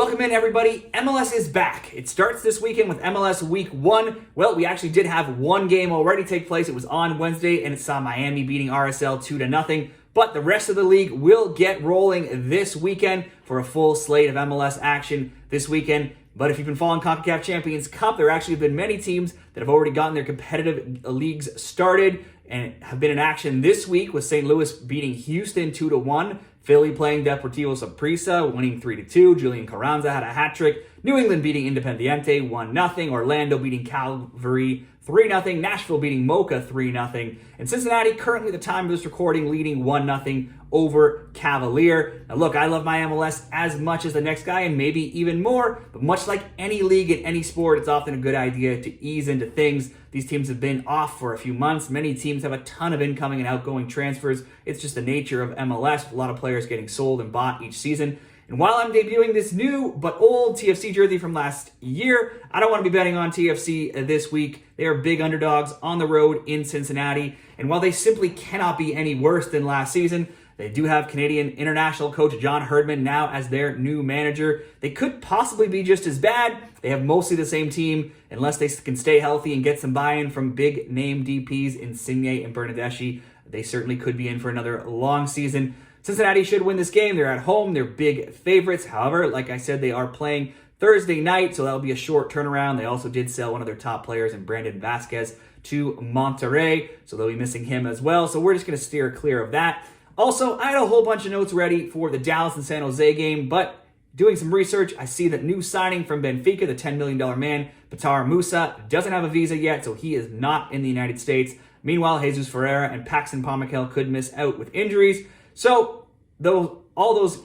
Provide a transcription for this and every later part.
Welcome in, everybody. MLS is back. It starts this weekend with MLS Week 1. Well, we actually did have one game already take place. It was on Wednesday, and it saw Miami beating RSL 2-0. But the rest of the league will get rolling this weekend for a full slate of MLS action this weekend. But if you've been following CONCACAF Champions Cup, there actually have been many teams that have already gotten their competitive leagues started and have been in action this week, with St. Louis beating Houston 2-1. Philly playing Deportivo Saprissa, winning 3-2. Julian Carranza had a hat trick. New England beating Independiente 1-0. Orlando beating Calvary 3-0. Nashville beating Mocha 3-0. And Cincinnati, currently at the time of this recording, leading 1-0 over Cavalier. Now look, I love my MLS as much as the next guy, and maybe even more, but much like any league in any sport, it's often a good idea to ease into things. These teams have been off for a few months. Many teams have a ton of incoming and outgoing transfers. It's just the nature of MLS, with a lot of players getting sold and bought each season. And while I'm debuting this new but old TFC jersey from last year, I don't want to be betting on TFC this week. They are big underdogs on the road in Cincinnati. And while they simply cannot be any worse than last season, they do have Canadian international coach John Herdman now as their new manager. They could possibly be just as bad. They have mostly the same team, unless they can stay healthy and get some buy-in from big name DPs Insigne and Bernardeschi. They certainly could be in for another long season. Cincinnati should win this game. They're at home. They're big favorites. However, like I said, they are playing Thursday night, so that'll be a short turnaround. They also did sell one of their top players in Brandon Vasquez to Monterrey, so they'll be missing him as well. So we're just going to steer clear of that. Also, I had a whole bunch of notes ready for the Dallas and San Jose game, but doing some research, I see that new signing from Benfica, the $10 million man, Petar Musa, doesn't have a visa yet, so he is not in the United States. Meanwhile, Jesus Ferreira and Paxton Pomacale could miss out with injuries. So, all those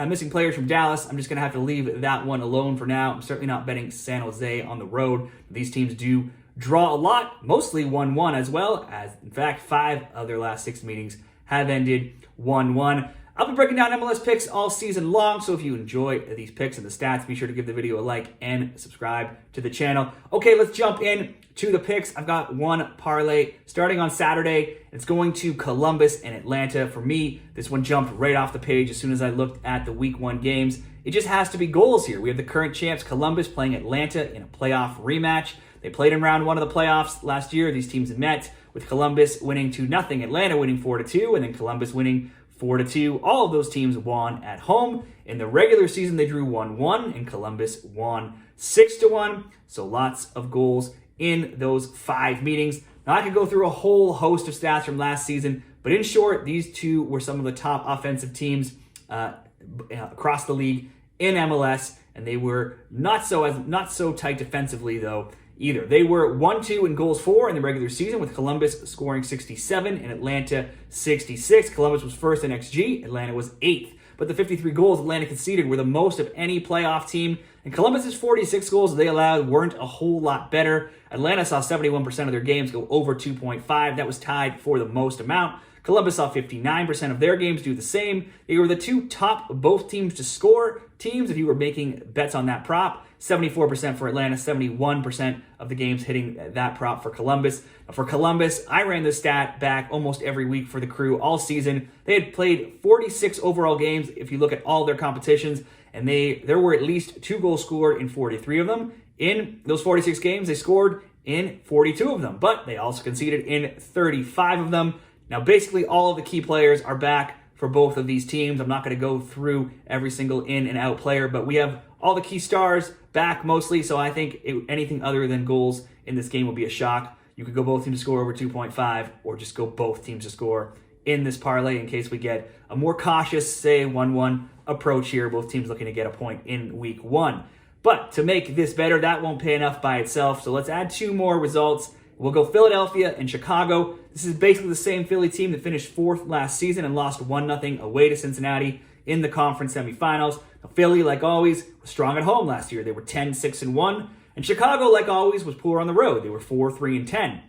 missing players from Dallas, I'm just going to have to leave that one alone for now. I'm certainly not betting San Jose on the road. These teams do draw a lot, mostly 1-1 as well, as in fact 5 of their last 6 meetings have ended 1-1. I'll be breaking down MLS picks all season long, so if you enjoy these picks and the stats, be sure to give the video a like and subscribe to the channel. Okay, let's jump in to the picks. I've got one parlay starting on Saturday. It's going to Columbus and Atlanta. For me, this one jumped right off the page as soon as I looked at the Week 1 games. It just has to be goals here. We have the current champs Columbus playing Atlanta in a playoff rematch. They played in round 1 of the playoffs last year. These teams had met, with Columbus winning 2-0, Atlanta winning 4-2, and then Columbus winning 4-2. All of those teams won at home. In the regular season, they drew 1-1, and Columbus won 6-1. So lots of goals in those 5 meetings. Now, I could go through a whole host of stats from last season, but in short, these two were some of the top offensive teams across the league in MLS, and they were not so tight defensively, though, either. They were 1-2 in goals for in the regular season, with Columbus scoring 67 and Atlanta 66. Columbus was first in XG, Atlanta was 8th. But the 53 goals Atlanta conceded were the most of any playoff team. And Columbus's 46 goals they allowed weren't a whole lot better. Atlanta saw 71% of their games go over 2.5. That was tied for the most amount. Columbus saw 59% of their games do the same. They were the two top both teams to score teams if you were making bets on that prop. 74% for Atlanta, 71% of the games hitting that prop for Columbus. For Columbus, I ran this stat back almost every week for the crew all season. They had played 46 overall games if you look at all their competitions, and there were at least 2 goals scored in 43 of them. In those 46 games, they scored in 42 of them, but they also conceded in 35 of them. Now, basically, all of the key players are back for both of these teams. I'm not going to go through every single in and out player, but we have all the key stars back mostly, so I think anything other than goals in this game will be a shock. You could go both teams to score over 2.5, or just go both teams to score in this parlay in case we get a more cautious, say, 1-1 approach here. Both teams looking to get a point in Week 1. But to make this better, that won't pay enough by itself, so let's add 2 more results. We'll go Philadelphia and Chicago. This is basically the same Philly team that finished 4th last season and lost 1-0 away to Cincinnati in the conference semifinals. Now, Philly, like always, was strong at home last year. They were 10-6-1. And Chicago, like always, was poor on the road. They were 4-3-10.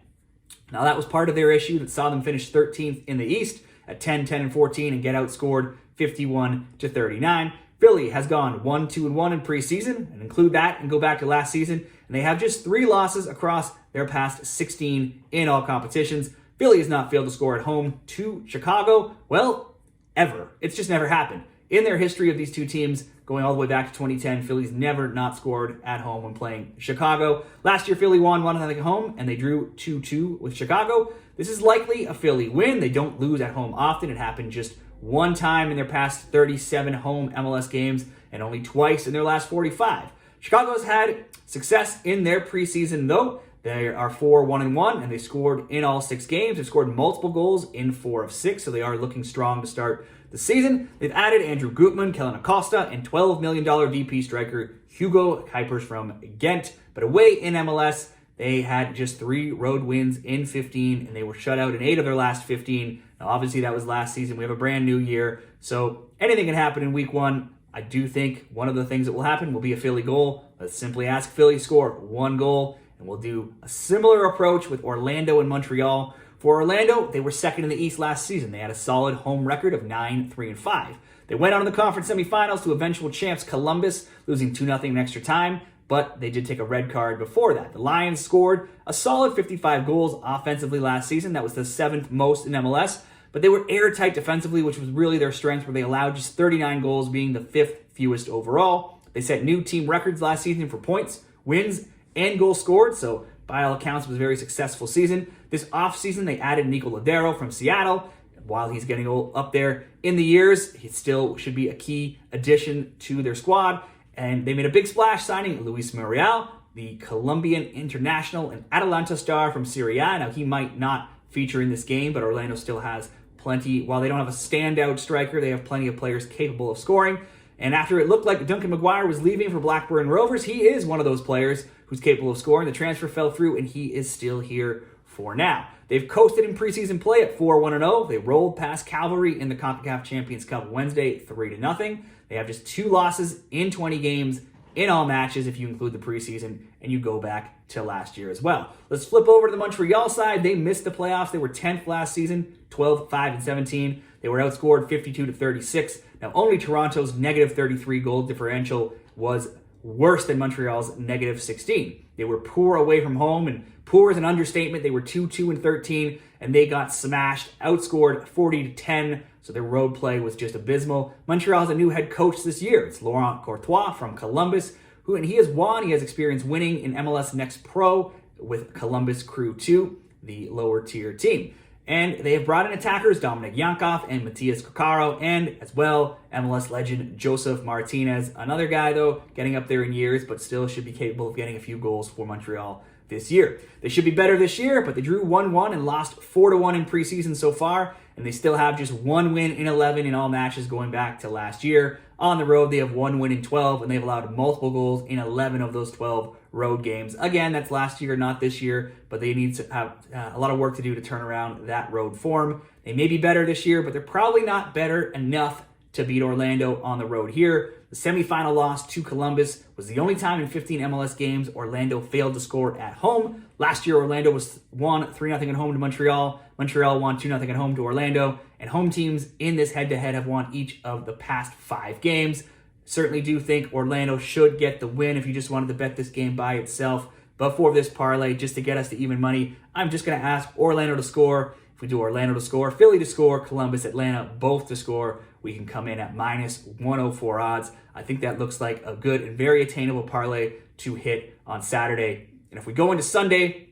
Now, that was part of their issue that saw them finish 13th in the East at 10-10-14 and get outscored 51-39. Philly has gone 1-2-1 in preseason, and include that and go back to last season, and they have just 3 losses across their past 16 in all competitions. Philly has not failed to score at home to Chicago, well, ever. It's just never happened. in their history of these two teams, going all the way back to 2010, Philly's never not scored at home when playing Chicago. Last year, Philly won 1-0 at home, and they drew 2-2 with Chicago. This is likely a Philly win. They don't lose at home often. It happened just one time in their past 37 home MLS games, and only twice in their last 45. Chicago's had success in their preseason, though. They are 4-1-1, and they scored in all 6 games. They've scored multiple goals in 4 of 6, so they are looking strong to start the season. They've added Andrew Gutman, Kellen Acosta, and $12 million VP striker Hugo Kuipers from Ghent. But away in MLS, they had just 3 road wins in 15, and they were shut out in 8 of their last 15. Now, obviously, that was last season. We have a brand new year, so anything can happen in week 1. I do think one of the things that will happen will be a Philly goal. Let's simply ask Philly to score 1 goal, and we'll do a similar approach with Orlando and Montreal. For Orlando, they were second in the East last season. They had a solid home record of 9-3-5. They went on in the conference semifinals to eventual champs Columbus, losing 2-0 in extra time, but they did take a red card before that. The Lions scored a solid 55 goals offensively last season. That was the 7th most in MLS, but they were airtight defensively, which was really their strength, where they allowed just 39 goals, being the 5th fewest overall. They set new team records last season for points, wins, and goals scored, so by all accounts, it was a very successseul season. This offseason, they added Nico Lodeiro from Seattle. While he's getting up there in the years, he still should be a key addition to their squad. And they made a big splash signing Luis Muriel, the Colombian international and Atalanta star from Serie A. Now, he might not feature in this game, but Orlando still has plenty. While they don't have a standout striker, they have plenty of players capable of scoring. And after it looked like Duncan Maguire was leaving for Blackburn Rovers, he is one of those players who's capable of scoring. The transfer fell through, and he is still here for now. They've coasted in preseason play at 4-1-0. They rolled past Cavalry in the CONCACAF Champions Cup Wednesday, 3-0. They have just 2 losses in 20 games in all matches if you include the preseason and you go back to last year as well. Let's flip over to the Montreal side. They missed the playoffs. They were 10th last season, 12-5-17. They were outscored 52-36. Now, only Toronto's negative 33 goal differential was worse than Montreal's negative 16. They were poor away from home, and poor is an understatement. They were 2-2-13, and they got smashed, outscored 40-10, so their road play was just abysmal. Montreal has a new head coach this year. It's Laurent Courtois from Columbus, and he has experience winning in MLS Next Pro with Columbus Crew 2, the lower tier team. And they have brought in attackers Dominic Yankov and Matias Kokaro, and as well, MLS legend Joseph Martinez. Another guy, though, getting up there in years, but still should be capable of getting a few goals for Montreal this year. They should be better this year, but they drew 1-1 and lost 4-1 in preseason so far, and they still have just 1 win in 11 in all matches going back to last year. On the road, they have 1 win in 12, and they've allowed multiple goals in 11 of those 12 road games. Again, that's last year, not this year, but they need to have a lot of work to do to turn around that road form. They may be better this year, but they're probably not better enough to beat Orlando on the road here. The semifinal loss to Columbus was the only time in 15 MLS games Orlando failed to score at home. Last year, Orlando won 3-0 at home to Montreal. Montreal won 2-0 at home to Orlando. And home teams in this head-to-head have won each of the past 5 games. Certainly do think Orlando should get the win if you just wanted to bet this game by itself. But for this parlay, just to get us to even money, I'm just going to ask Orlando to score. If we do Orlando to score, Philly to score, Columbus, Atlanta, both to score, we can come in at minus 104 odds. I think that looks like a good and very attainable parlay to hit on Saturday. And if we go into Sunday,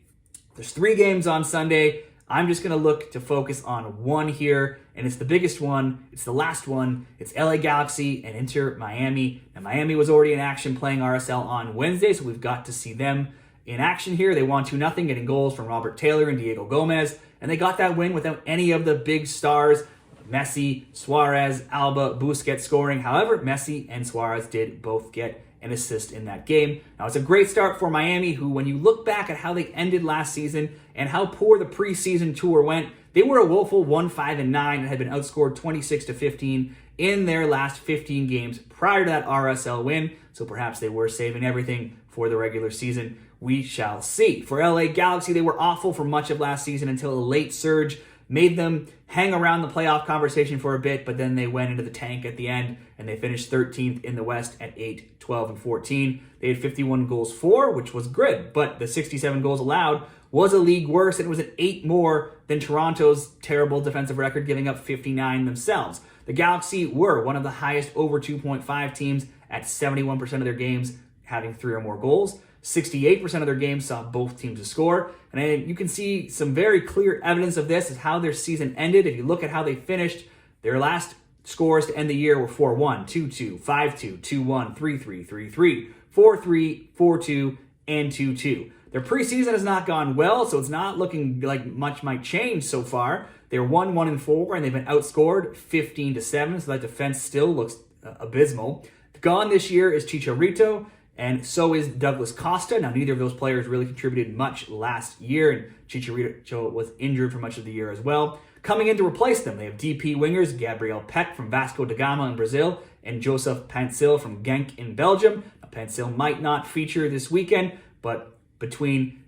there's 3 games on Sunday. I'm just going to look to focus on one here, and it's the biggest one. It's the last one. It's LA Galaxy and Inter Miami. And Miami was already in action playing RSL on Wednesday, so we've got to see them in action here. They won 2-0, getting goals from Robert Taylor and Diego Gomez, and they got that win without any of the big stars, Messi, Suarez, Alba, Busquets scoring. However, Messi and Suarez did both get an assist in that game. Now, it's a great start for Miami, who, when you look back at how they ended last season and how poor the preseason tour went, they were a woeful 1-5-9 and had been outscored 26-15 in their last 15 games prior to that RSL win. So perhaps they were saving everything for the regular season. We shall see. For LA Galaxy, they were awful for much of last season until a late surge made them hang around the playoff conversation for a bit, but then they went into the tank at the end, and they finished 13th in the West at 8-12-14. They had 51 goals for, which was good, but the 67 goals allowed was a league worse, and it was an 8 more than Toronto's terrible defensive record, giving up 59 themselves. The Galaxy were one of the highest over 2.5 teams at 71% of their games having 3 or more goals. 68% of their games saw both teams to score. And you can see some very clear evidence of this is how their season ended. If you look at how they finished, their last scores to end the year were 4-1, 2-2, 5-2, 2-1, 3-3, 3-3, 4-3, 4-2, and 2-2. Their preseason has not gone well, so it's not looking like much might change so far. They're 1-1-4, and they've been outscored 15-7, so that defense still looks abysmal. Gone this year is Chicharito, and so is Douglas Costa. Now, neither of those players really contributed much last year, and Chicharito was injured for much of the year as well. Coming in to replace them, they have DP wingers Gabriel Peck from Vasco da Gama in Brazil and Joseph Pancil from Genk in Belgium. Now, Pancil might not feature this weekend, but between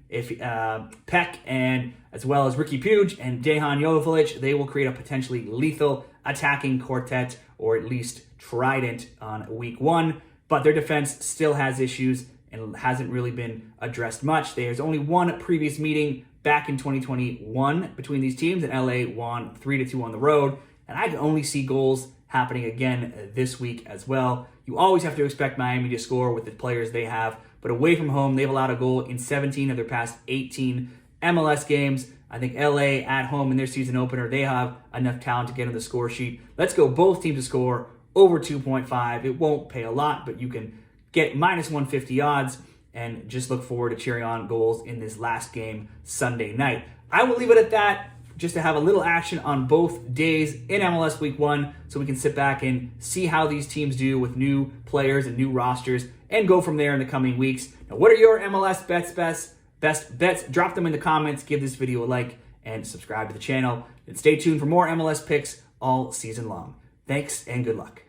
Peck and as well as Ricky Puig and Dejan Jovalic, they will create a potentially lethal attacking quartet, or at least trident, on week 1. But their defense still has issues and hasn't really been addressed much. There's only one previous meeting back in 2021 between these teams, and LA won 3-2 on the road. And I can only see goals happening again this week as well. You always have to expect Miami to score with the players they have, but away from home, they've allowed a goal in 17 of their past 18 MLS games. I think LA at home in their season opener, they have enough talent to get on the score sheet. Let's go both teams to score over 2.5. It won't pay a lot, but you can get minus 150 odds and just look forward to cheering on goals in this last game Sunday night. I will leave it at that, just to have a little action on both days in MLS Week 1 so we can sit back and see how these teams do with new players and new rosters and go from there in the coming weeks. Now, what are your MLS best bets? Drop them in the comments, give this video a like, and subscribe to the channel. And stay tuned for more MLS picks all season long. Thanks and good luck.